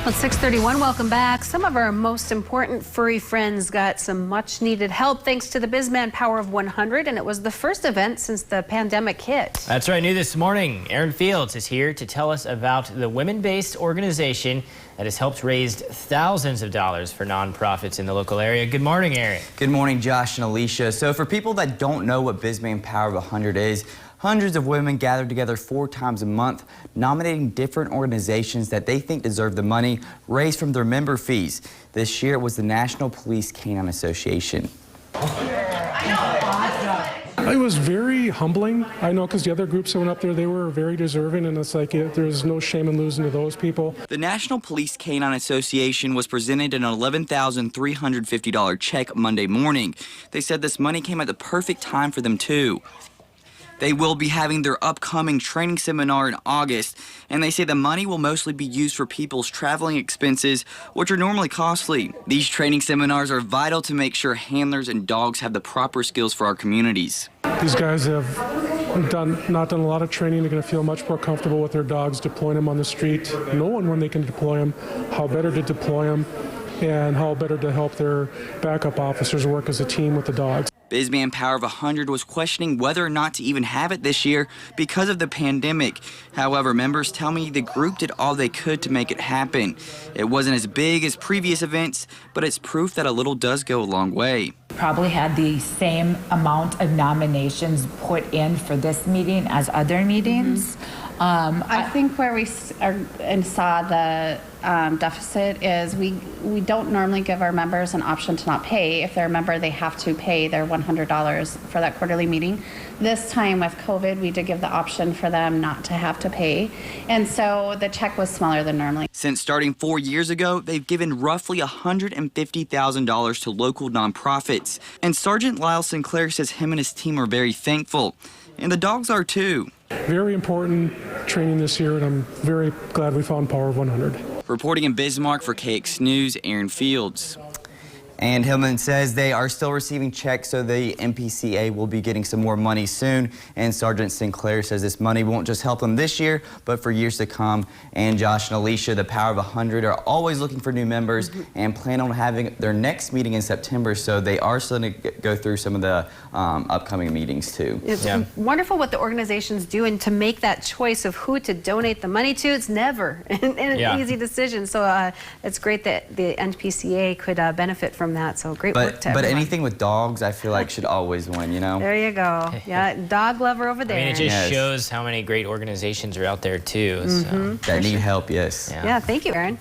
Well, it's 6:31. Welcome back. Some of our most important furry friends got some much needed help thanks to the Bisman Power of 100, and it was the first event since the pandemic hit. That's right. New this morning, Erin Fields is here to tell us about the women-based organization that has helped raise thousands of dollars for nonprofits in the local area. Good morning, Erin. Good morning, Josh and Alicia. So for people that don't know what Bisman Power of 100 is, hundreds of women gather together 4 times a month, nominating different organizations that they think deserve the money raised from their member fees. This year it was the National Police Canine Association. It was very humbling. I know, because the other groups that went up there, they were very deserving, and it's like there's no shame in losing to those people. The National Police Canine Association was presented an $11,350 check Monday morning. They said this money came at the perfect time for them too. They will be having their upcoming training seminar in August, and they say the money will mostly be used for people's traveling expenses, which are normally costly. These training seminars are vital to make sure handlers and dogs have the proper skills for our communities. These guys have not done a lot of training. They're going to feel much more comfortable with their dogs, deploying them on the street, knowing when they can deploy them, how better to deploy them, and how better to help their backup officers work as a team with the dogs. Bisman Power of 100 was questioning whether or not to even have it this year because of the pandemic. However, members tell me the group did all they could to make it happen. It wasn't as big as previous events, but it's proof that a little does go a long way. Probably had the same amount of nominations put in for this meeting as other meetings. I think where we saw the deficit is we don't normally give our members an option to not pay. If they're a member, they have to pay their $100 for that quarterly meeting. This time with COVID, we did give the option for them not to have to pay, and so the check was smaller than normally. Since starting 4 years ago, they've given roughly $150,000 to local nonprofits, and Sergeant Lyle Sinclair says him and his team are very thankful, and the dogs are too. Very important training this year, and I'm very glad we found Power of 100. Reporting in Bismarck for KX News, Erin Fields. And Hillman says they are still receiving checks, so the NPCA will be getting some more money soon. And Sergeant Sinclair says this money won't just help them this year, but for years to come. And Josh and Alicia, the Power of 100, are always looking for new members and plan on having their next meeting in September. So they are still going to go through some of the upcoming meetings too. It's wonderful what the organizations do, and to make that choice of who to donate the money to, it's never an easy decision. So it's great that the NPCA could benefit from that. So great work to everyone. But anything with dogs, I feel like should always win, you know? There you go. Yeah, dog lover over there. I mean, it just shows how many great organizations are out there too. So. That need help, yes. Yeah, thank you, Erin.